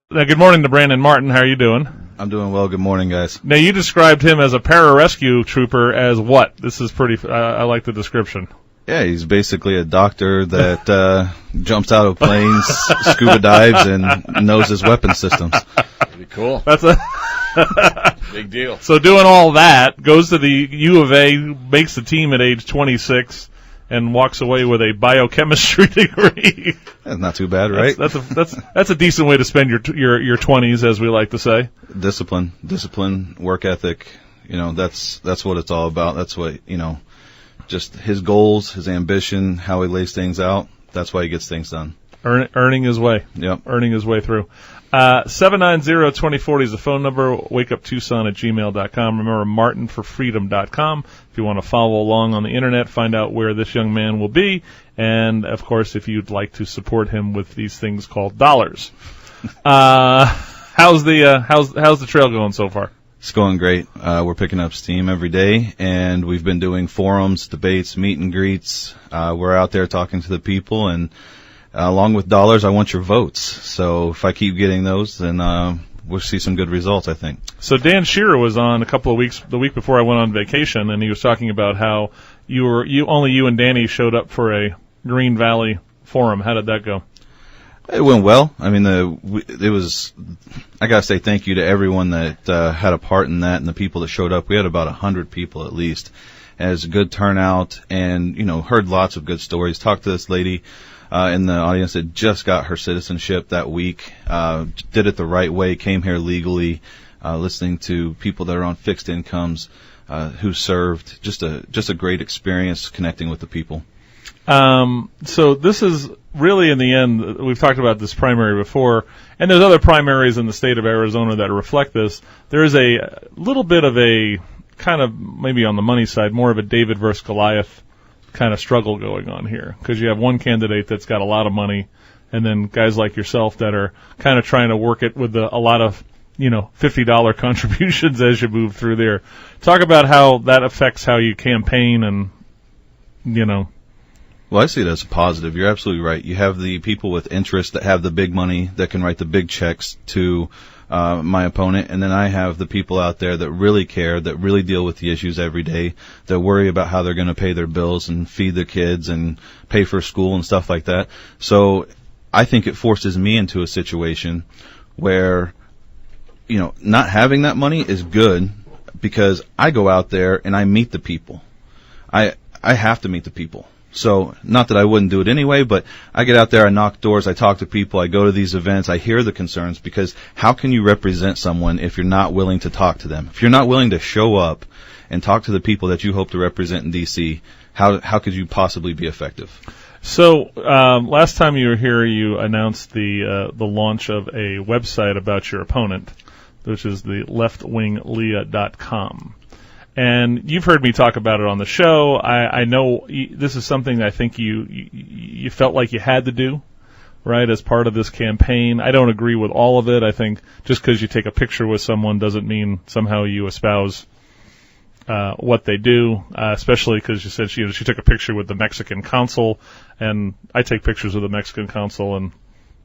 Good morning to Brandon Martin. How are you doing? I'm doing well. Good morning, guys. Now, you described him as a pararescue trooper as what? This is pretty, I like the description. Yeah, he's basically a doctor that jumps out of planes, scuba dives, and knows his weapon systems. Pretty cool. That's a big deal. So doing all that, goes to the U of A, makes the team at age 26, and walks away with a biochemistry degree. That's not too bad, right? That's a decent way to spend your 20s, as we like to say. Discipline, work ethic. That's what it's all about. That's what just his goals, his ambition, how he lays things out. That's why he gets things done. Earning his way. Yep. Earning his way through. 790-2040 is the phone number. wakeuptucson@gmail.com. Remember, martinforfreedom.com. If you want to follow along on the internet, find out where this young man will be. And, of course, if you'd like to support him with these things called dollars. How's the trail going so far? It's going great. We're picking up steam every day, and we've been doing forums, debates, meet and greets. We're out there talking to the people, and along with dollars, I want your votes. So if I keep getting those, then we'll see some good results, I think. So Dan Shearer was on a couple of weeks, the week before I went on vacation, and he was talking about how only you and Danny showed up for a Green Valley forum. How did that go? It went well. I mean, I gotta say thank you to everyone that had a part in that and the people that showed up. We had about 100 people at least. And it was a good turnout, and heard lots of good stories. Talked to this lady in the audience that just got her citizenship that week. Did it the right way. Came here legally. Listening to people that are on fixed incomes who served. Just a great experience connecting with the people. So this is really, in the end, we've talked about this primary before, and there's other primaries in the state of Arizona that reflect this. There is a little bit of a kind of, maybe on the money side, more of a David versus Goliath kind of struggle going on here, because you have one candidate that's got a lot of money, and then guys like yourself that are kind of trying to work it with a lot of $50 contributions as you move through there. Talk about how that affects how you campaign and Well, I see it as a positive. You're absolutely right. You have the people with interest that have the big money that can write the big checks to my opponent, and then I have the people out there that really care, that really deal with the issues every day, that worry about how they're going to pay their bills and feed their kids and pay for school and stuff like that. So I think it forces me into a situation where, not having that money is good, because I go out there and I meet the people. I have to meet the people. So, not that I wouldn't do it anyway, but I get out there, I knock doors, I talk to people, I go to these events, I hear the concerns, because how can you represent someone if you're not willing to talk to them? If you're not willing to show up and talk to the people that you hope to represent in D.C., how could you possibly be effective? So, last time you were here, you announced the launch of a website about your opponent, which is the leftwingleah.com. And you've heard me talk about it on the show. I know this is something I think you felt like you had to do, right, as part of this campaign. I don't agree with all of it. I think just because you take a picture with someone doesn't mean somehow you espouse what they do, especially because you said she took a picture with the Mexican consul, and I take pictures with the Mexican consul, and,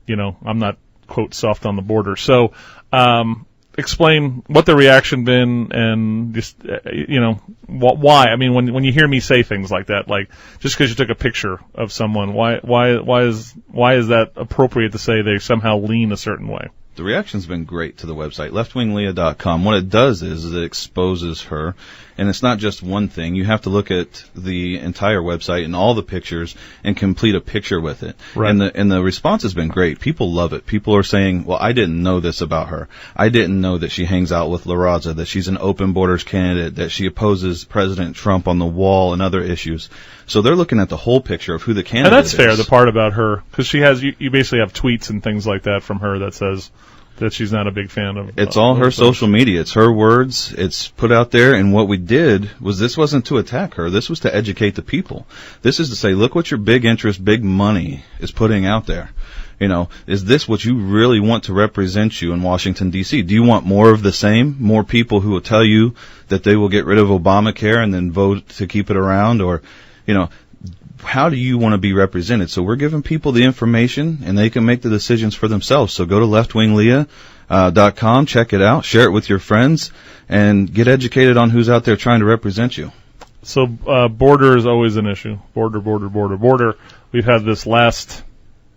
I'm not, quote, soft on the border. So, explain what the reaction been, and just why. I mean, when you hear me say things like that, like just because you took a picture of someone, why is that appropriate to say they somehow lean a certain way? The reaction's been great to the website, leftwingleah.com. What it does is it exposes her, and it's not just one thing. You have to look at the entire website and all the pictures and complete a picture with it. Right. And the response has been great. People love it. People are saying, well, I didn't know this about her. I didn't know that she hangs out with La Raza, that she's an open borders candidate, that she opposes President Trump on the wall and other issues. So they're looking at the whole picture of who the candidate is. And that's fair, the part about her, because she has, you basically have tweets and things like that from her that says that she's not a big fan of. It's all her social media. It's her words. It's put out there. And what we did was, this wasn't to attack her. This was to educate the people. This is to say, look what your big interest, big money is putting out there. Is this what you really want to represent you in Washington, D.C.? Do you want more of the same? More people who will tell you that they will get rid of Obamacare and then vote to keep it around? Or, how do you want to be represented? So we're giving people the information, and they can make the decisions for themselves. So go to leftwingleah.com, check it out, share it with your friends, and get educated on who's out there trying to represent you. So border is always an issue. Border. We've had this last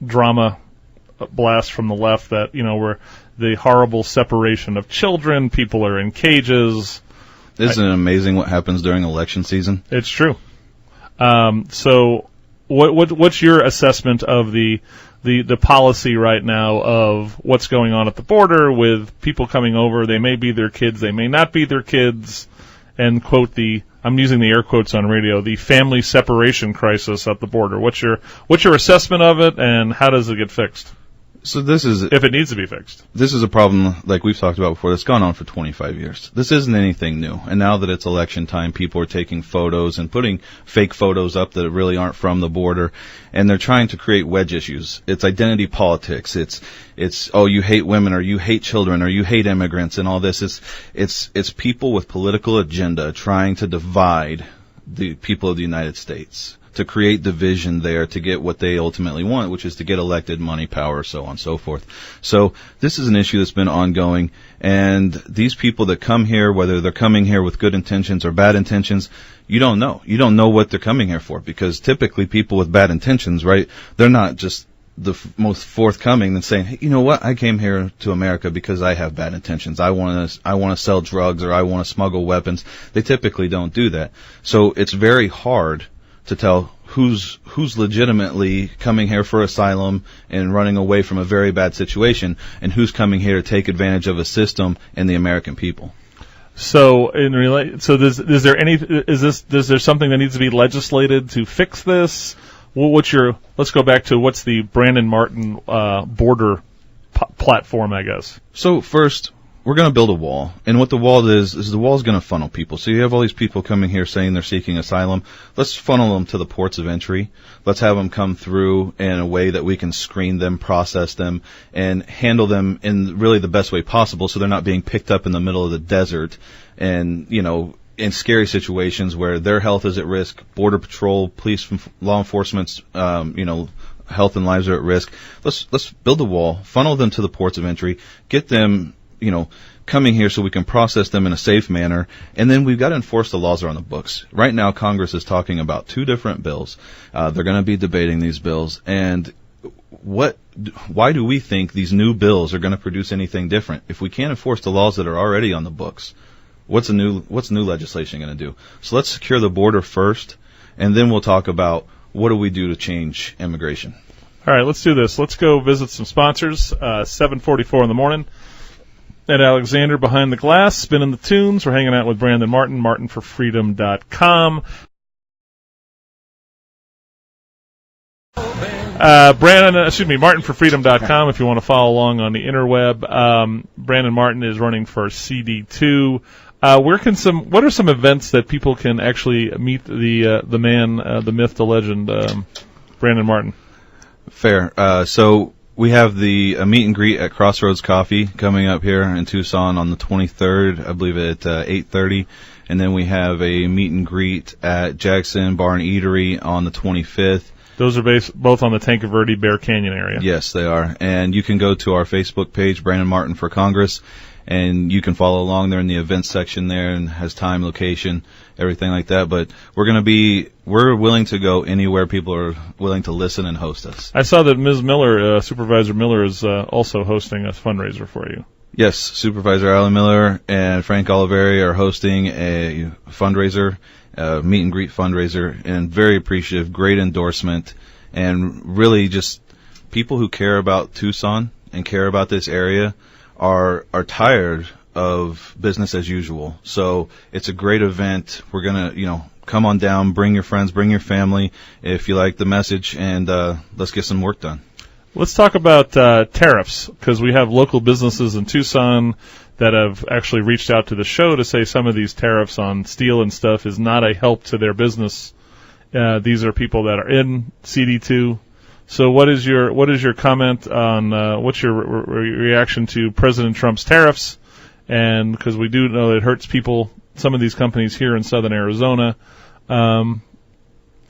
drama blast from the left that, where the horrible separation of children, people are in cages. Isn't it amazing what happens during election season? It's true. So what's your assessment of the policy right now of what's going on at the border with people coming over? They may be their kids, they may not be their kids, and quote I'm using the air quotes on radio, the family separation crisis at the border. What's your assessment of it, and how does it get fixed? So this is, if it needs to be fixed. This is a problem, like we've talked about before, that's gone on for 25 years. This isn't anything new. And now that it's election time, people are taking photos and putting fake photos up that really aren't from the border, and they're trying to create wedge issues. It's identity politics. It's oh, you hate women, or you hate children, or you hate immigrants, and all this. It's people with political agenda trying to divide the people of the United States, to create division there, to get what they ultimately want, which is to get elected, money, power, so on and so forth. So this is an issue that's been ongoing, and these people that come here, whether they're coming here with good intentions or bad intentions, you don't know. You don't know what they're coming here for, because typically people with bad intentions, right, they're not just the most forthcoming than saying, hey, you know what, I came here to America because I have bad intentions. I want to sell drugs, or I want to smuggle weapons. They typically don't do that. So it's very hard to tell who's legitimately coming here for asylum and running away from a very bad situation, and who's coming here to take advantage of a system and the American people. So is there something that needs to be legislated to fix this? Let's go back to what's the Brandon Martin border platform, I guess. So first, we're going to build a wall, and what the wall is the wall is going to funnel people. So you have all these people coming here saying they're seeking asylum. Let's funnel them to the ports of entry. Let's have them come through in a way that we can screen them, process them, and handle them in really the best way possible, so they're not being picked up in the middle of the desert and, in scary situations where their health is at risk, Border Patrol, police, law enforcement's, health and lives are at risk. Let's build a wall, funnel them to the ports of entry, get them coming here so we can process them in a safe manner, and then we've got to enforce the laws that are on the books. Right now, Congress is talking about 2 different bills. They're going to be debating these bills, and why do we think these new bills are going to produce anything different? If we can't enforce the laws that are already on the books, what's new legislation going to do? So let's secure the border first, and then we'll talk about what do we do to change immigration. All right, let's do this. Let's go visit some sponsors. 7:44 in the morning. Ed Alexander behind the glass, spinning the tunes. We're hanging out with Brandon Martin, martinforfreedom.com. martinforfreedom.com if you want to follow along on the interweb. Brandon Martin is running for CD2. What are some events that people can actually meet the man, the myth, the legend, Brandon Martin? Fair. So we have the meet and greet at Crossroads Coffee coming up here in Tucson on the 23rd, I believe at 8:30. And then we have a meet and greet at Jackson Bar and Eatery on the 25th. Those are both on the Tanque Verde Bear Canyon area. Yes, they are. And you can go to our Facebook page, Brandon Martin for Congress, and you can follow along there in the events section there, and has time, location, everything like that. But we're willing to go anywhere people are willing to listen and host us. I saw that Ms. Miller, Supervisor Miller, is also hosting a fundraiser for you. Yes, Supervisor Alan Miller and Frank Oliveri are hosting a fundraiser, meet and greet fundraiser, and very appreciative, great endorsement, and really just people who care about Tucson and care about this area are tired of business as usual. So it's a great event. We're gonna, come on down, bring your friends, bring your family if you like the message, and let's get some work done. Let's talk about tariffs, because we have local businesses in Tucson that have actually reached out to the show to say some of these tariffs on steel and stuff is not a help to their business. These are people that are in CD2. So what is your comment on what's your reaction to President Trump's tariffs? And because we do know it hurts people, some of these companies here in southern Arizona.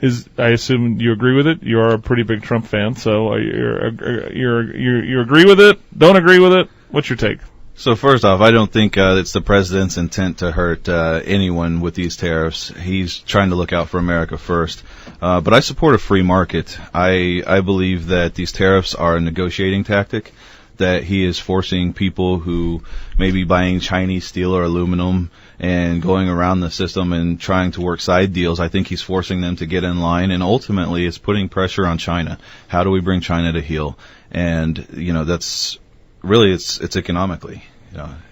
I assume you agree with it. You are a pretty big Trump fan, so you agree with it? Don't agree with it? What's your take? So first off, I don't think it's the president's intent to hurt anyone with these tariffs. He's trying to look out for America first. But I support a free market. I believe that these tariffs are a negotiating tactic, that he is forcing people who may be buying Chinese steel or aluminum and going around the system and trying to work side deals. I think he's forcing them to get in line, and ultimately it's putting pressure on China. How do we bring China to heel? And, that's really, it's economically.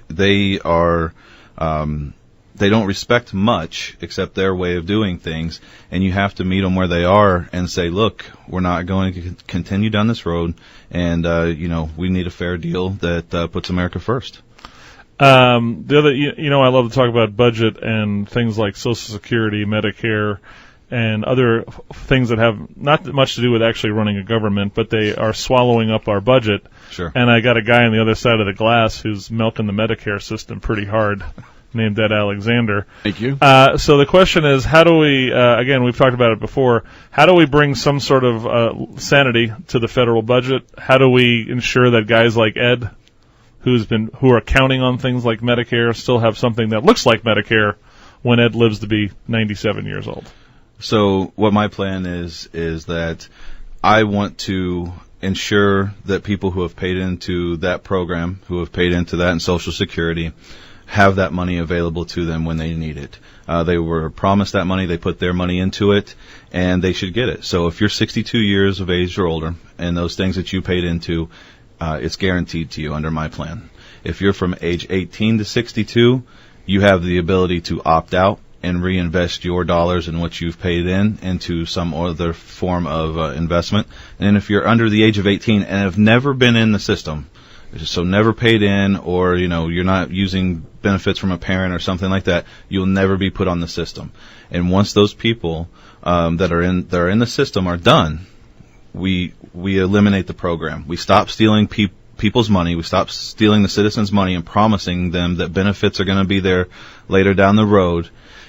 They are, they don't respect much except their way of doing things, and you have to meet them where they are and say, look, we're not going to continue down this road, and, we need a fair deal that puts America first. The other, I love to talk about budget and things like Social Security, Medicare, and other things that have not much to do with actually running a government, but they are swallowing up our budget. Sure. And I got a guy on the other side of the glass who's milking the Medicare system pretty hard, named Ed Alexander. Thank you. So the question is, how do we, again, we've talked about it before, how do we bring some sort of sanity to the federal budget? How do we ensure that guys like Ed, who are counting on things like Medicare, still have something that looks like Medicare when Ed lives to be 97 years old? So what my plan is that I want to ensure that people who have paid into that program, who have paid into that in Social Security, have that money available to them when they need it. They were promised that money, they put their money into it, and they should get it. So if you're 62 years of age or older, and those things that you paid into, it's guaranteed to you under my plan. If you're from age 18 to 62, you have the ability to opt out and reinvest your dollars and what you've paid into some other form of investment. And if you're under the age of 18 and have never been in the system, so never paid in, or you're not using benefits from a parent or something like that, you'll never be put on the system. And once those people that are in the system are done, we eliminate the program. We stop stealing people's money. We stop stealing the citizens' money and promising them that benefits are going to be there later down the road.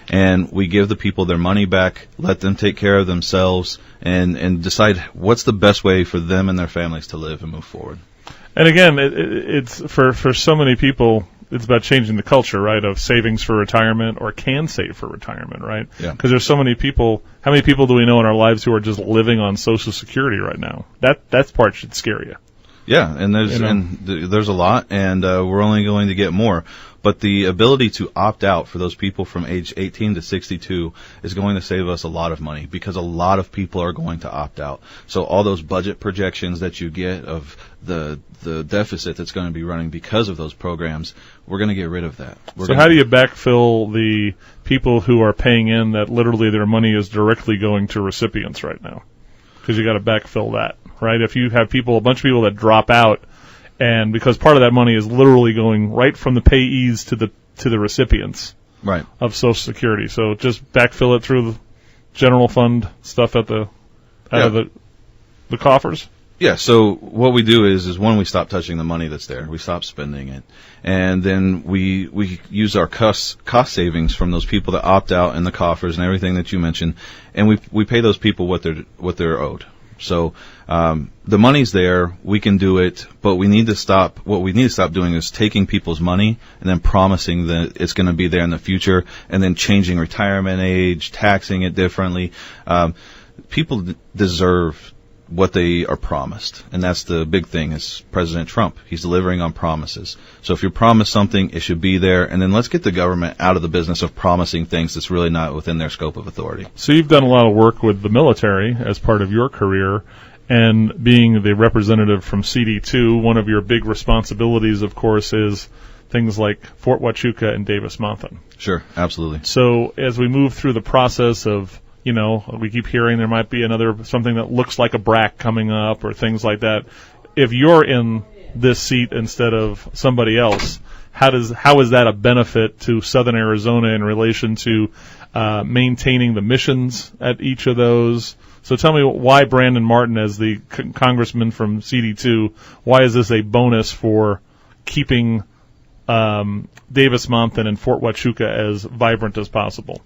And we give the people their money back, let them take care of themselves, and decide what's the best way for them and their families to live and move forward. And again, it's for so many people, it's about changing the culture, right, of savings for retirement or can save for retirement, right? Yeah. Because there's so many people. How many people do we know in our lives who are just living on Social Security right now? That part should scare you. Yeah, and there's a lot, and we're only going to get more. But the ability to opt out for those people from age 18 to 62 is going to save us a lot of money, because a lot of people are going to opt out. So all those budget projections that you get of the deficit that's going to be running because of those programs, we're going to get rid of that. So how do you backfill the people who are paying in that literally their money is directly going to recipients right now? Because you got to backfill that, right? If you have a bunch of people that drop out, and because part of that money is literally going right from the payees to the recipients, right, of Social Security. So just backfill it through the general fund stuff out of the coffers. Yeah. So what we do is one, we stop touching the money that's there. We stop spending it, and then we use our cost savings from those people that opt out in the coffers and everything that you mentioned, and we pay those people what they're owed. So the money's there, we can do it, but we need to stop. What we need to stop doing is taking people's money and then promising that it's going to be there in the future, and then changing retirement age, taxing it differently. People deserve what they are promised, and that's the big thing is President Trump. He's delivering on promises. So if you're promised something, it should be there, and then let's get the government out of the business of promising things that's really not within their scope of authority. So you've done a lot of work with the military as part of your career, and being the representative from CD2, one of your big responsibilities, of course, is things like Fort Huachuca and Davis-Monthan. Sure, absolutely. So as we move through the process of, we keep hearing there might be something that looks like a BRAC coming up or things like that. If you're in this seat instead of somebody else, how is that a benefit to Southern Arizona in relation to maintaining the missions at each of those? So tell me why Brandon Martin, as the congressman from CD2, why is this a bonus for keeping Davis-Monthan and Fort Huachuca as vibrant as possible?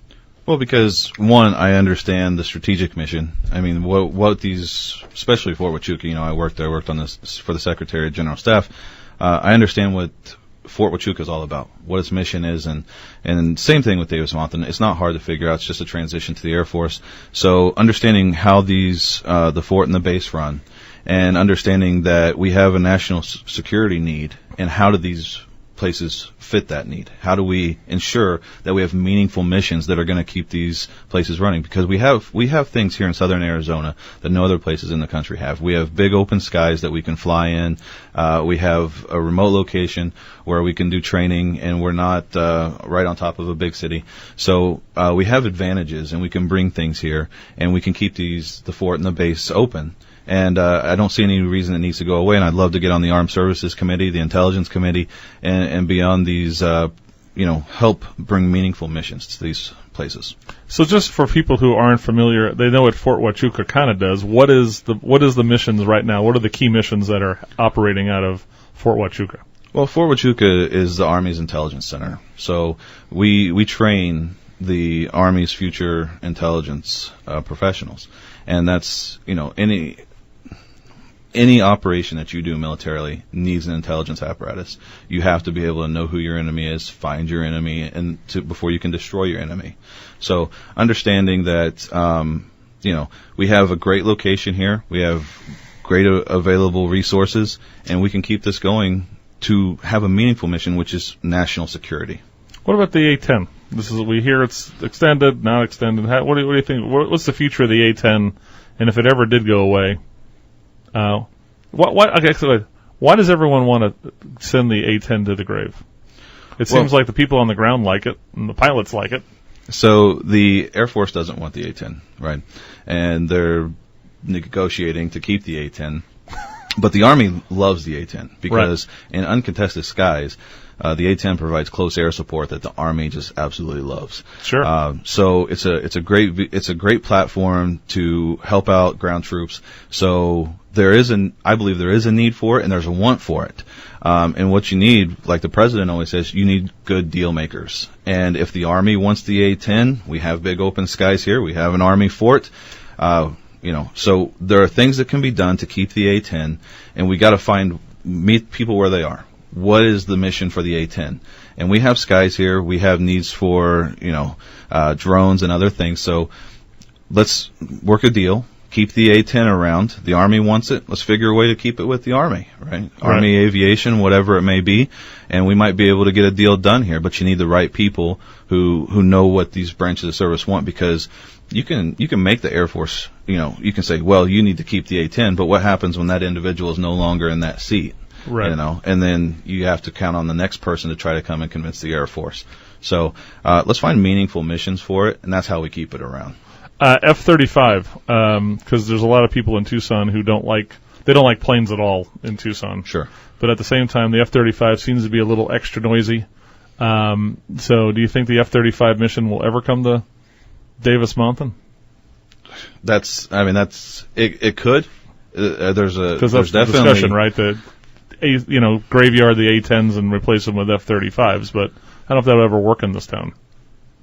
Well, because one, I understand the strategic mission. I mean, what these, especially Fort Huachuca, I worked on this for the Secretary of General Staff. I understand what Fort Huachuca is all about, what its mission is, and same thing with DeSimone. It's not hard to figure out. It's just a transition to the Air Force. So understanding how these, the fort and the base run, and understanding that we have a national security need, and how do these places fit that need? How do we ensure that we have meaningful missions that are going to keep these places running? Because we have things here in southern Arizona that no other places in the country have. We have big open skies that we can fly in. We have a remote location where we can do training, and we're not right on top of a big city. So we have advantages, and we can bring things here, and we can keep the fort and the base open. And I don't see any reason it needs to go away. And I'd love to get on the Armed Services Committee, the Intelligence Committee, and beyond these, help bring meaningful missions to these places. So just for people who aren't familiar, they know what Fort Huachuca kind of does. What is the missions right now? What are the key missions that are operating out of Fort Huachuca? Well, Fort Huachuca is the Army's intelligence center. So we train the Army's future intelligence professionals. And that's, any operation that you do militarily needs an intelligence apparatus. You have to be able to know who your enemy is, find your enemy, and before you can destroy your enemy. So understanding that, we have a great location here, we have great available resources, and we can keep this going to have a meaningful mission, which is national security. What about the A-10? We hear it's extended, not extended. What do you think? What's the future of the A-10? And if it ever did go away, why does everyone want to send the A-10 to the grave? It seems like the people on the ground like it, and the pilots like it. So the Air Force doesn't want the A-10, right? And they're negotiating to keep the A-10. But the Army loves the A-10 because in uncontested skies, the A-10 provides close air support that the Army just absolutely loves. Sure. So it's a great platform to help out ground troops. So I believe there is a need for it, and there's a want for it. And what you need, like the president always says, you need good deal makers. And if the Army wants the A-10, we have big open skies here. We have an Army fort. So there are things that can be done to keep the A-10, and we got to meet people where they are. What is the mission for the A-10? And we have skies here. We have needs for, drones and other things. So let's work a deal. Keep the A-10 around. The Army wants it. Let's figure a way to keep it with the Army, right? Army Aviation, whatever it may be. And we might be able to get a deal done here, but you need the right people who know what these branches of service want, because you can make the Air Force, you can say, well, you need to keep the A-10, but what happens when that individual is no longer in that seat? Right. And then you have to count on the next person to try to come and convince the Air Force. So let's find meaningful missions for it, and that's how we keep it around. F-35, because there's a lot of people in Tucson who don't like planes at all in Tucson. Sure. But at the same time, the F-35 seems to be a little extra noisy. So do you think the F-35 mission will ever come to Davis Mountain? It could. There's definitely discussion, right? Graveyard the A-10s and replace them with F-35s, but I don't know if that would ever work in this town.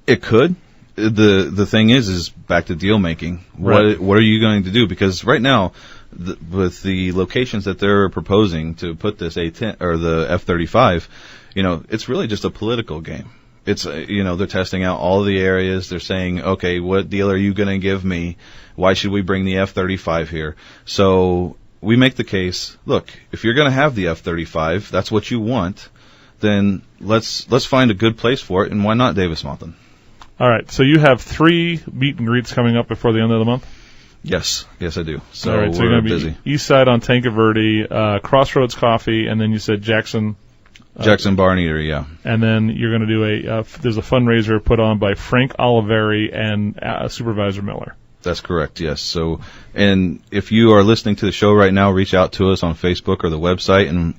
It could. The thing is back to deal making. Right. What are you going to do? Because right now, with the locations that they're proposing to put this A-10 or the F-35, it's really just a political game. It's they're testing out all the areas. They're saying, okay, what deal are you going to give me? Why should we bring the F-35 here? So we make the case, look, if you're going to have the F-35, that's what you want, then let's find a good place for it, and why not Davis Mountain? All right, so you have 3 meet and greets coming up before the end of the month? Yes, I do. So all right, so we're you're going to be busy. East Side on Tanque Verde, Crossroads Coffee, and then you said Jackson Bar and Eatery, yeah. And then you're going to do there's a fundraiser put on by Frank Oliveri and Supervisor Miller. That's correct, yes. So, and if you are listening to the show right now, reach out to us on Facebook or the website, and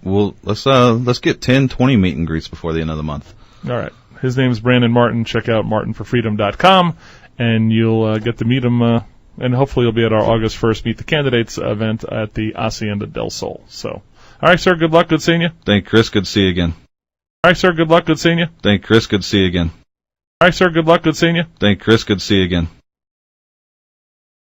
let's get 10, 20 meet and greets before the end of the month. All right. His name is Brandon Martin. Check out martinforfreedom.com, and you'll get to meet him, and hopefully you'll be at our August 1st Meet the Candidates event at the Hacienda del Sol. So, all right, sir, good luck. Good seeing you. Thank you, Chris. Good to see you again. All right, sir, good luck. Good seeing you. Thank you, Chris. Good to see you again. All right, sir. Good luck. Good seeing you. Thank you, Chris. Good to see you again.